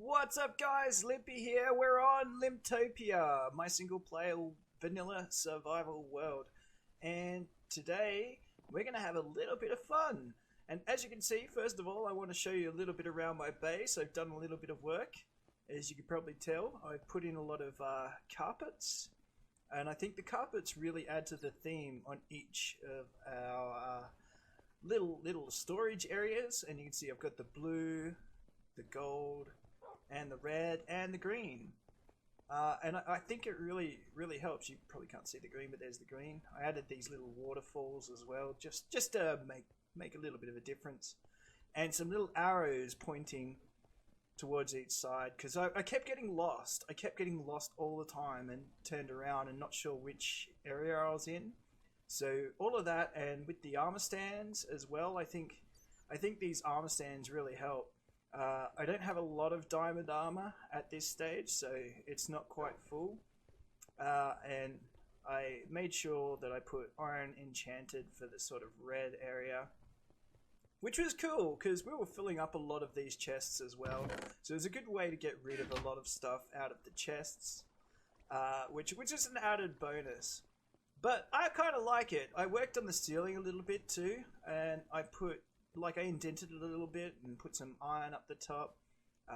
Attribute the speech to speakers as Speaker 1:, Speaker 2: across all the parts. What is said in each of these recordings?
Speaker 1: What's up, guys? Limpy here. We're on Lymptopia, my single-player vanilla survival world. And today, we're going to have a little bit of fun. And as you can see, first of all, I want to show you a little bit around my base. I've done a little bit of work. As you can probably tell, I've put in a lot of carpets. And I think the carpets really add to the theme on each of our little storage areas. And you can see I've got the blue, the gold, and the red, and the green. And I think it really helps. You probably can't see the green, but there's the green. I added these little waterfalls as well, just to make a little bit of a difference. And some little arrows pointing towards each side, because I kept getting lost. I kept getting lost all the time and turned around and not sure which area I was in. So all of that, and with the armor stands as well, I think these armor stands really help. I don't have a lot of diamond armor at this stage, so it's not quite full. And I made sure that I put iron enchanted for the sort of red area, which was cool because we were filling up a lot of these chests as well. So it was a good way to get rid of a lot of stuff out of the chests, which is an added bonus. But I kind of like it. I worked on the ceiling a little bit too, and I indented it a little bit and put some iron up the top,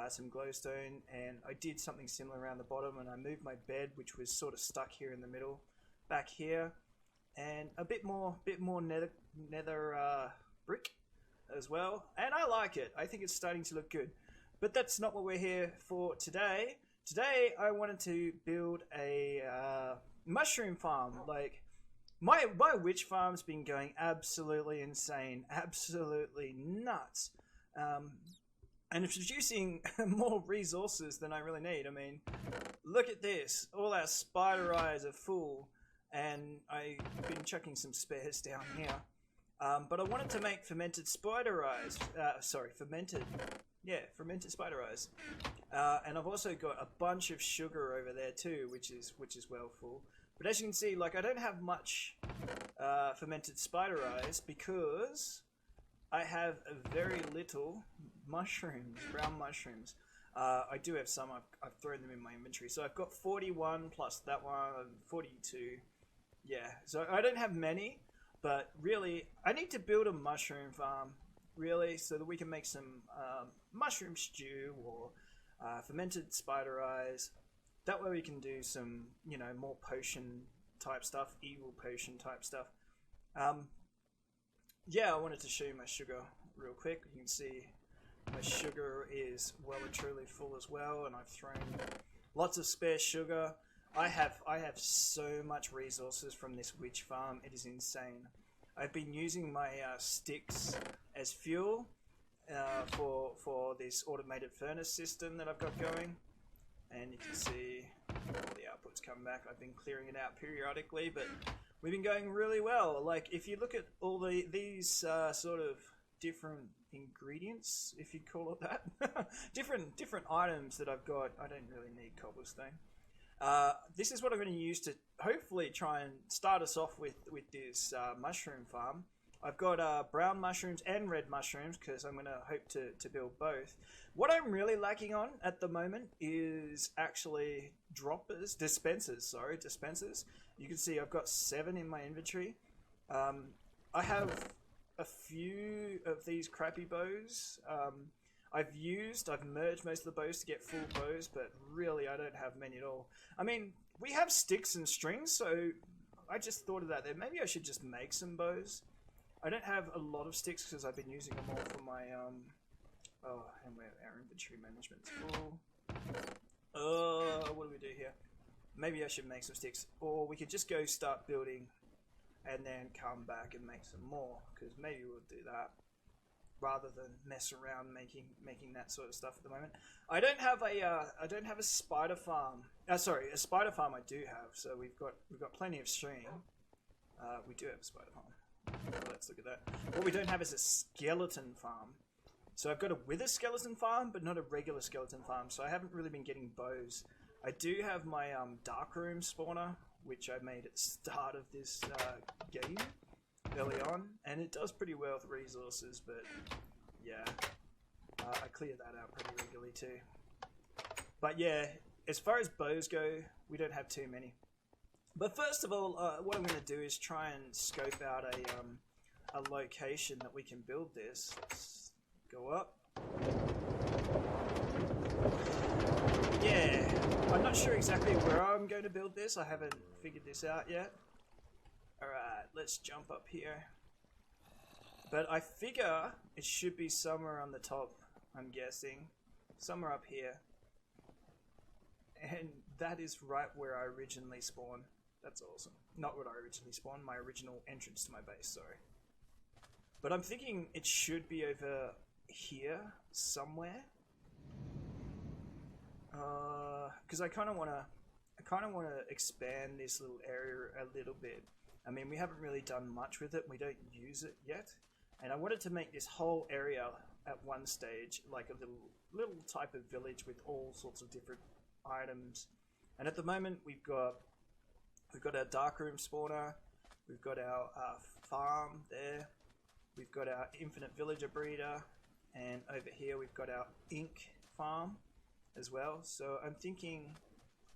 Speaker 1: some glowstone, and I did something similar around the bottom, and I moved my bed, which was sort of stuck here in the middle, back here, and a bit more nether brick as well, and I like it. I think it's starting to look good. But that's not what we're here for today. Today I wanted to build a mushroom farm. Like, my witch farm's been going absolutely insane, absolutely nuts, and it's producing more resources than I really need. I mean, look at this. All our spider eyes are full, and I've been chucking some spares down here. But I wanted to make fermented spider eyes. Fermented spider eyes. And I've also got a bunch of sugar over there too, which is well full. But as you can see, like, I don't have much fermented spider eyes because I have a very little mushrooms, brown mushrooms. I do have some. I've thrown them in my inventory. So I've got 41 plus that one, 42. Yeah, so I don't have many. But really, I need to build a mushroom farm, really, so that we can make some mushroom stew or fermented spider eyes. That way we can do some, more potion type stuff, evil potion type stuff. Yeah, I wanted to show you my sugar real quick. You can see my sugar is well and truly full as well, and I've thrown lots of spare sugar. I have so much resources from this witch farm. It is insane. I've been using my sticks as fuel for this automated furnace system that I've got going. And you can see all the outputs come back. I've been clearing it out periodically, but we've been going really well. Like, if you look at all these sort of different ingredients, if you'd call it that, different items that I've got. I don't really need cobblestone. This is what I'm going to use to hopefully try and start us off with this mushroom farm. I've got brown mushrooms and red mushrooms because I'm going to hope to build both. What I'm really lacking on at the moment is actually dispensers. You can see I've got 7 in my inventory. I have a few of these crappy bows. I've merged most of the bows to get full bows, but really I don't have many at all. I mean, we have sticks and strings, so I just thought of that there. Maybe I should just make some bows. I don't have a lot of sticks because I've been using them all for my, and our inventory management's full. What do we do here? Maybe I should make some sticks, or we could just go start building and then come back and make some more, because maybe we'll do that, rather than mess around making that sort of stuff at the moment. I don't have a spider farm. A spider farm I do have. So we've got plenty of string. We do have a spider farm. Let's look at that. What we don't have is a skeleton farm. So I've got a wither skeleton farm, but not a regular skeleton farm. So I haven't really been getting bows. I do have my darkroom spawner, which I made at the start of this game. Early on, and it does pretty well with resources, but yeah, I clear that out pretty regularly too. But yeah, as far as bows go, we don't have too many. But first of all, what I'm going to do is try and scope out a location that we can build this. Let's go up. Yeah, I'm not sure exactly where I'm going to build this. I haven't figured this out yet. Alright, let's jump up here. But I figure it should be somewhere on the top, I'm guessing. Somewhere up here. And that is right where I originally spawned. That's awesome. Not what I originally spawned, my original entrance to my base, sorry. But I'm thinking it should be over here somewhere. Because I kind of want to expand this little area a little bit. I mean, we haven't really done much with it. We don't use it yet. And I wanted to make this whole area at one stage like a little type of village with all sorts of different items. And at the moment we've got our darkroom spawner, we've got our farm there, we've got our infinite villager breeder, and over here we've got our ink farm as well. So I'm thinking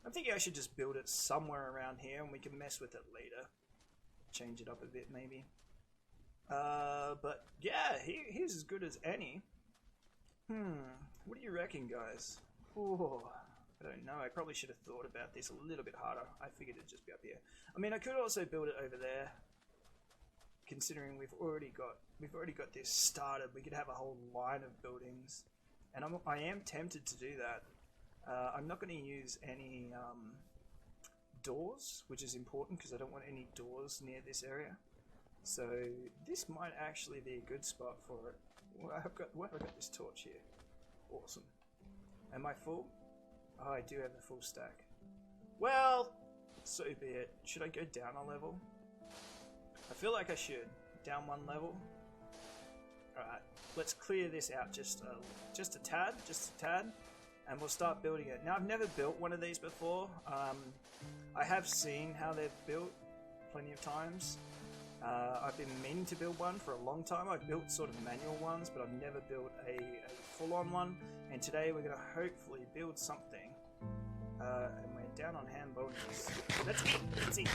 Speaker 1: I should just build it somewhere around here and we can mess with it later. Change it up a bit maybe. But yeah, here's as good as any. What do you reckon, guys? Oh, I don't know. I probably should have thought about this a little bit harder. I figured it'd just be up here. I mean, I could also build it over there. Considering we've already got this started, we could have a whole line of buildings, and I am tempted to do that. I'm not going to use any doors, which is important because I don't want any doors near this area. So this might actually be a good spot for it. Well, I've got this torch here. Awesome. Am I full? Oh, I do have the full stack. Well, so be it. Should I go down a level? I feel like I should. Down one level. Alright, let's clear this out just a tad, and we'll start building it. Now, I've never built one of these before. I have seen how they're built plenty of times. I've been meaning to build one for a long time. I've built sort of manual ones, but I've never built a full-on one. And today we're going to hopefully build something. And we're down on hand bonus. Let's eat.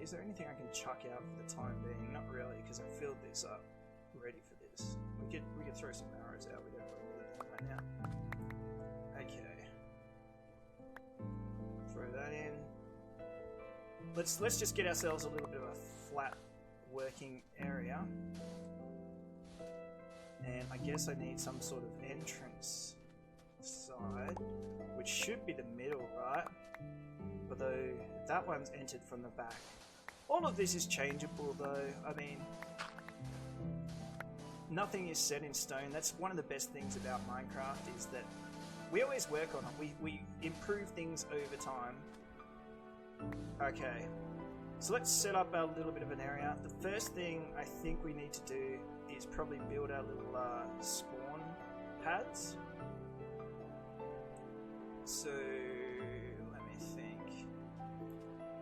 Speaker 1: Is there anything I can chuck out for the time being? Not really, because I filled this up, ready for this. We could throw some arrows out. We don't need them right now. Okay. Throw that in. Let's just get ourselves a little bit of a flat working area. And I guess I need some sort of entrance side, which should be the middle, right? Although that one's entered from the back. All of this is changeable though. I mean, nothing is set in stone. That's one of the best things about Minecraft, is that we always work on it. We improve things over time. Okay, so let's set up our little bit of an area. The first thing I think we need to do is probably build our little spawn pads. So let me think.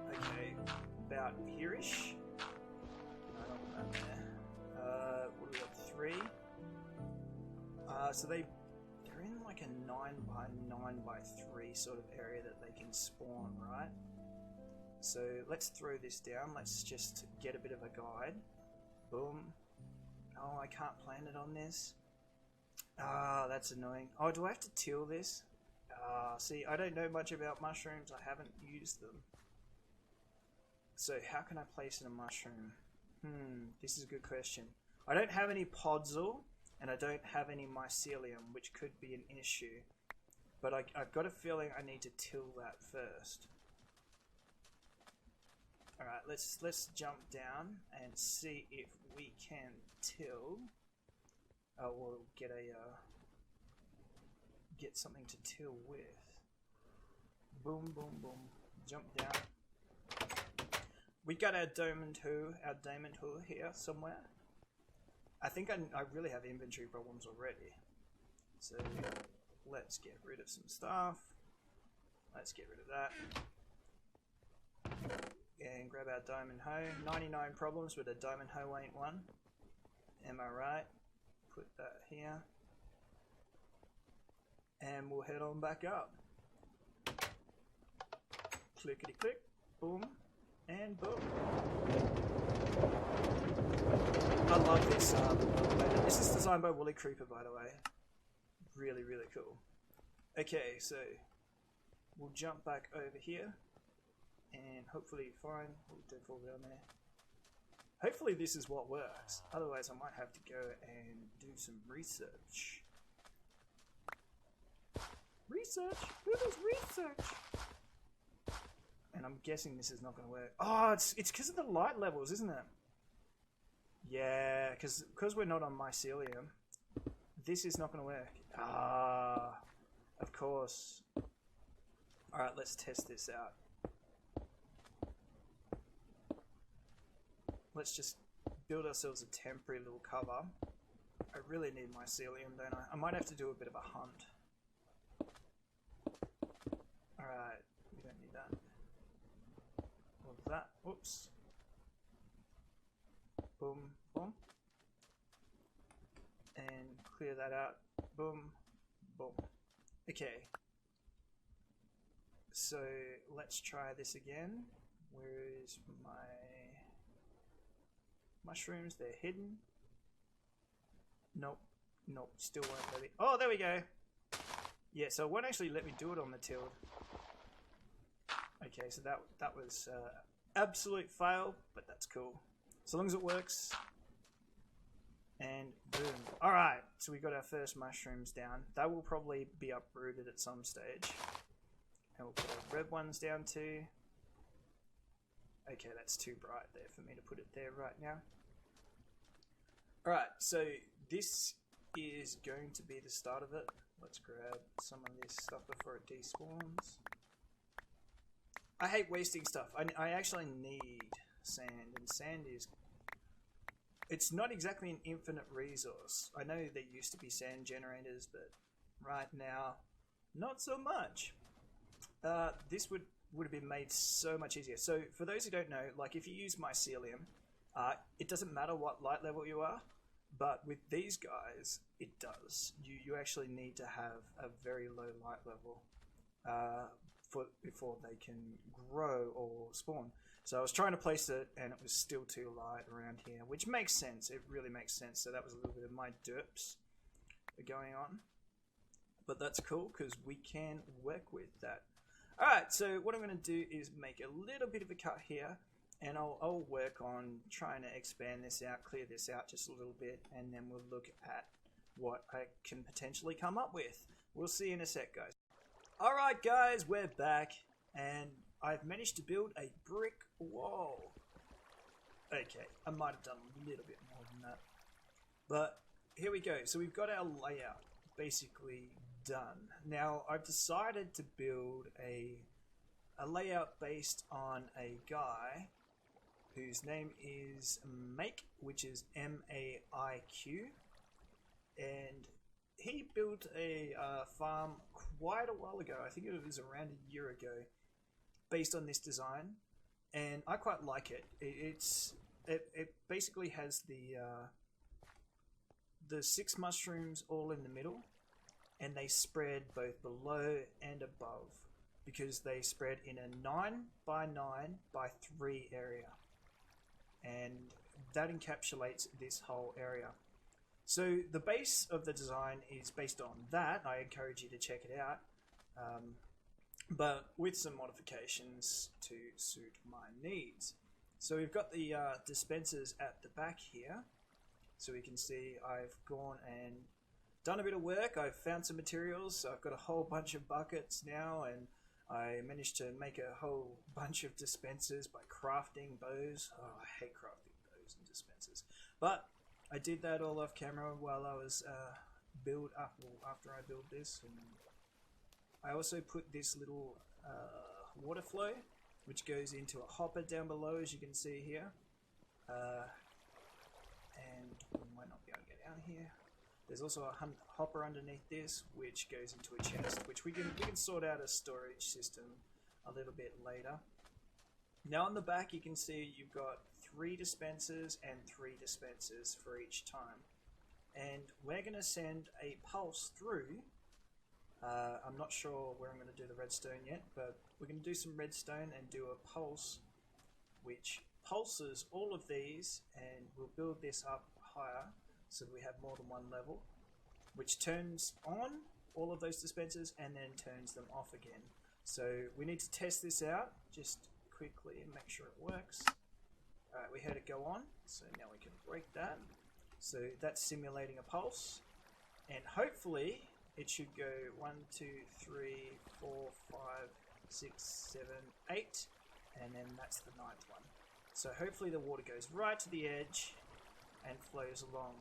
Speaker 1: Okay, about here-ish. No, not that there. What do we got? 3. So they're in like a 9x9x3 sort of area that they can spawn, right? So let's throw this down. Let's just get a bit of a guide. Boom. Oh, I can't plant it on this. Ah, that's annoying. Oh, do I have to till this? See, I don't know much about mushrooms. I haven't used them. So how can I place in a mushroom? This is a good question. I don't have any podzol, and I don't have any mycelium, which could be an issue. But I've got a feeling I need to till that first. Alright, let's jump down and see if we can till. We'll get something to till with. Boom, boom, boom. Jump down. We got our diamond hoe here somewhere. I think I really have inventory problems already. So let's get rid of some stuff. Let's get rid of that. And grab our diamond hoe. 99 problems with a diamond hoe ain't one. Am I right? Put that here. and we'll head on back up. Clickety click, boom, and boom. I love this. This is designed by Woolly Creeper, by the way. Really, really cool. Okay, so we'll jump back over here and hopefully find. Oh, don't fall down there. Hopefully this is what works. Otherwise, I might have to go and do some research. Research? Who does research? And I'm guessing this is not going to work. Oh, it's because of the light levels, isn't it? Yeah, because we're not on mycelium, this is not going to work. Ah, of course. Alright, let's test this out. Let's just build ourselves a temporary little cover. I really need mycelium, don't I? I might have to do a bit of a hunt. Alright, we don't need that. All of that. Oops. Boom, boom. And clear that out. Boom, boom. Okay. So let's try this again. Where is my mushrooms? They're hidden. Nope. Nope. Still won't let me. Oh, there we go. Yeah, so it won't actually let me do it on the tilt. Okay, so that was absolute fail, but that's cool. So long as it works. And boom. Alright, so we got our first mushrooms down. They will probably be uprooted at some stage. And we'll put our red ones down too. Okay, that's too bright there for me to put it there right now. Alright, so this is going to be the start of it. Let's grab some of this stuff before it despawns. I hate wasting stuff. I actually need sand, and sand is... It's not exactly an infinite resource. I know there used to be sand generators, but right now, not so much. This would have been made so much easier. So for those who don't know, like if you use mycelium, it doesn't matter what light level you are, but with these guys, it does. You actually need to have a very low light level before they can grow or spawn. So I was trying to place it, and it was still too light around here, which makes sense. It really makes sense. So that was a little bit of my derps going on. But that's cool, because we can work with that. Alright, so what I'm going to do is make a little bit of a cut here, and I'll work on trying to expand this out, clear this out just a little bit, and then we'll look at what I can potentially come up with. We'll see in a sec, guys. Alright guys, we're back, and I've managed to build a brick wall. Okay, I might have done a little bit more than that. But here we go. So we've got our layout basically done. Now I've decided to build a layout based on a guy whose name is Make, which is M-A-I-Q. And he built a farm quite a while ago. I think it was around a year ago, based on this design, and I quite like it. It basically has the 6 mushrooms all in the middle, and they spread both below and above, because they spread in a 9 by 9 by 3 area, and that encapsulates this whole area. So the base of the design is based on that. I encourage you to check it out, but with some modifications to suit my needs. So we've got the dispensers at the back here, so we can see I've gone and done a bit of work. I've found some materials, so I've got a whole bunch of buckets now, and I managed to make a whole bunch of dispensers by crafting bows. Oh, I hate crafting bows and dispensers, but I did that all off camera while I was after I built this. And I also put this little water flow, which goes into a hopper down below, as you can see here. And we might not be able to get down here. There's also a hopper underneath this, which goes into a chest, which we can sort out a storage system a little bit later. Now on the back, you can see you've got 3 dispensers and 3 dispensers for each time. And we're going to send a pulse through I'm not sure where I'm going to do the redstone yet, but we're going to do some redstone and do a pulse which pulses all of these, and we'll build this up higher so that we have more than one level, which turns on all of those dispensers and then turns them off again. So we need to test this out just quickly and make sure it works. Alright, we heard it go on, so now we can break that. So that's simulating a pulse, and hopefully it should go 1, 2, 3, 4, 5, 6, 7, 8, and then that's the 9th one. So hopefully the water goes right to the edge and flows along.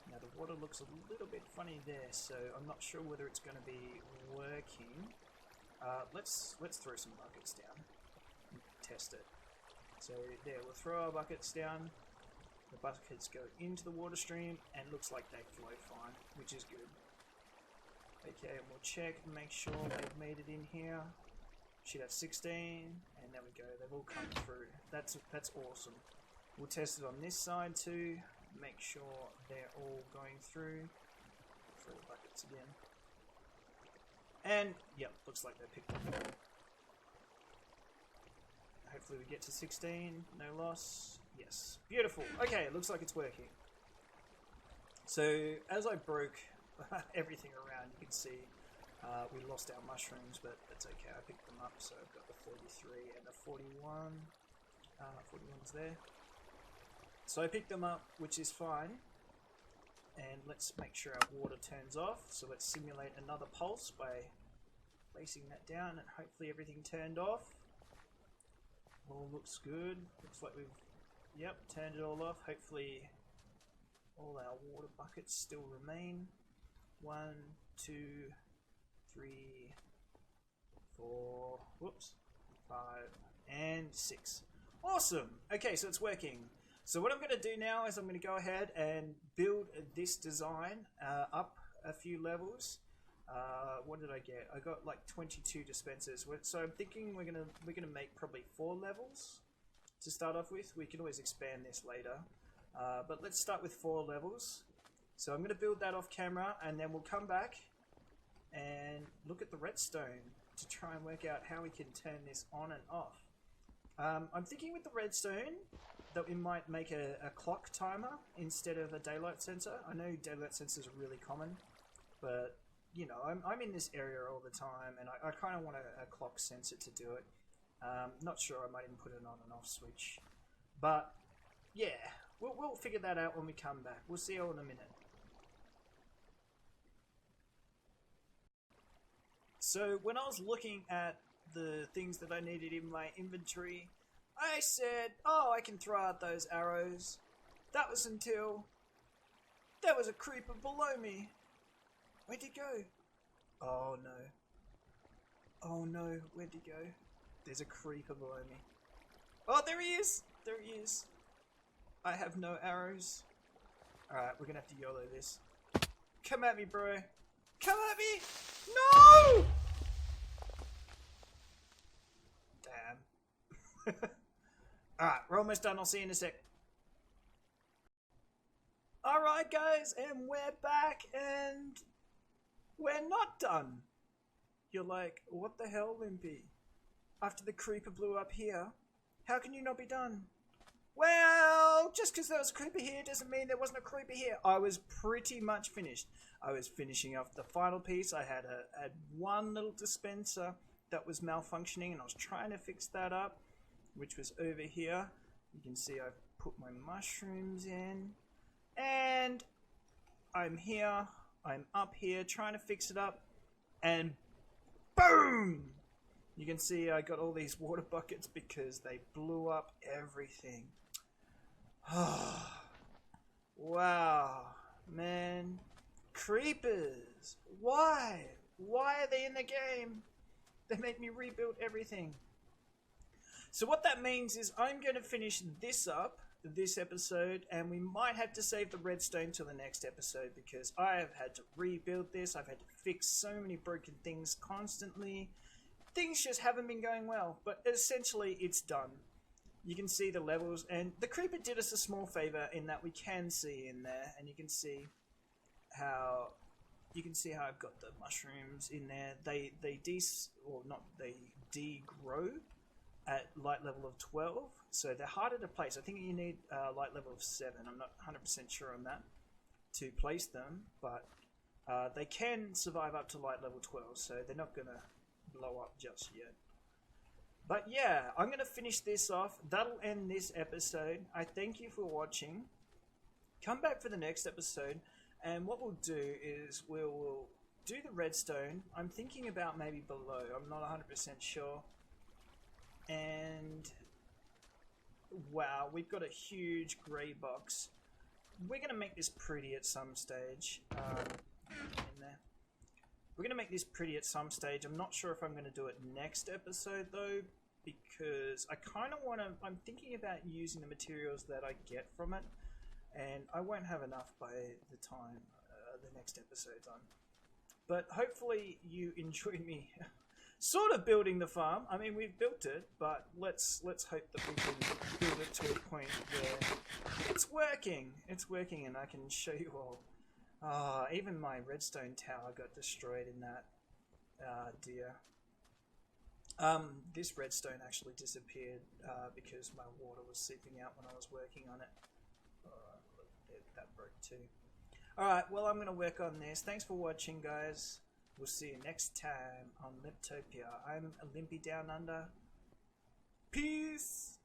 Speaker 1: Now the water looks a little bit funny there, so I'm not sure whether it's going to be working. Let's throw some buckets down and test it. So there, we'll throw our buckets down. The buckets go into the water stream and looks like they flow fine, which is good. Okay, and we'll check and make sure they've made it in here. Should have 16, and there we go. They've all come through. That's awesome. We'll test it on this side too. Make sure they're all going through. Throw the buckets again. And yep, looks like they picked up. Hopefully we get to 16. No loss. Yes. Beautiful. Okay, it looks like it's working. So as I broke everything around, you can see we lost our mushrooms, but that's okay. I picked them up, so I've got the 33 and the 41. 41's there. So I picked them up, which is fine. And let's make sure our water turns off. So let's simulate another pulse by placing that down, and hopefully everything turned off. All looks good. Looks like we've, yep, turned it all off. Hopefully all our water buckets still remain. 1, 2, 3, 4, whoops, 5, and 6. Awesome! Okay, so it's working. So what I'm going to do now is I'm going to go ahead and build this design up a few levels. What did I get? I got like 22 dispensers. So I'm thinking we're gonna make probably 4 levels to start off with. We can always expand this later, but let's start with 4 levels. So I'm going to build that off camera, and then we'll come back and look at the redstone to try and work out how we can turn this on and off. I'm thinking with the redstone that we might make a clock timer instead of a daylight sensor. I know daylight sensors are really common, but you know, I'm in this area all the time, and I kind of want a clock sensor to do it. Not sure, I might even put an on and off switch. But yeah, we'll figure that out when we come back. We'll see you all in a minute. So when I was looking at the things that I needed in my inventory, I said, oh, I can throw out those arrows. That was until there was a creeper below me. Where'd he go? Oh no. Oh no, where'd he go? There's a creeper below me. Oh, there he is! There he is. I have no arrows. Alright, we're gonna have to YOLO this. Come at me, bro. Come at me! No! Damn. Alright, we're almost done. I'll see you in a sec. Alright, guys, and we're back, and we're not done. You're like, what the hell, Limpy? After the creeper blew up here, how can you not be done? Well, just because there was a creeper here doesn't mean there wasn't a creeper here. I was pretty much finished. I was finishing off the final piece. I had one little dispenser that was malfunctioning, and I was trying to fix that up, which was over here. You can see I've put my mushrooms in, and I'm here. I'm up here trying to fix it up, and boom! You can see I got all these water buckets because they blew up everything. Wow, man. Creepers. Why? Why are they in the game? They make me rebuild everything. So what that means is I'm going to finish this up, this episode, and we might have to save the redstone till the next episode because I have had to rebuild this. I've had to fix so many broken things constantly. Things just haven't been going well, but essentially it's done. You can see the levels, and the creeper did us a small favor in that we can see in there, and you can see how you can see how I've got the mushrooms in there. They degrow at light level of 12, so they're harder to place. I think you need light level of 7. I'm not 100% sure on that to place them, but they can survive up to light level 12, so they're not going to blow up just yet. But yeah, I'm going to finish this off. That'll end this episode. I thank you for watching. Come back for the next episode, and what we'll do is we'll do the redstone. I'm thinking about maybe below. I'm not 100% sure. And wow, we've got a huge grey box. We're going to make this pretty at some stage. In there. We're going to make this pretty at some stage. I'm not sure if I'm going to do it next episode though, because I kind of want to... I'm thinking about using the materials that I get from it, and I won't have enough by the time the next episode's on. But hopefully you enjoyed me sort of building the farm. I mean, we've built it, but let's hope that we can build it to a point where it's working. It's working, and I can show you all. Even my redstone tower got destroyed in that. Dear. This redstone actually disappeared because my water was seeping out when I was working on it. That broke too. Alright, well, I'm going to work on this. Thanks for watching, guys. We'll see you next time on Lymptopia. I'm Limpy Down Under. Peace!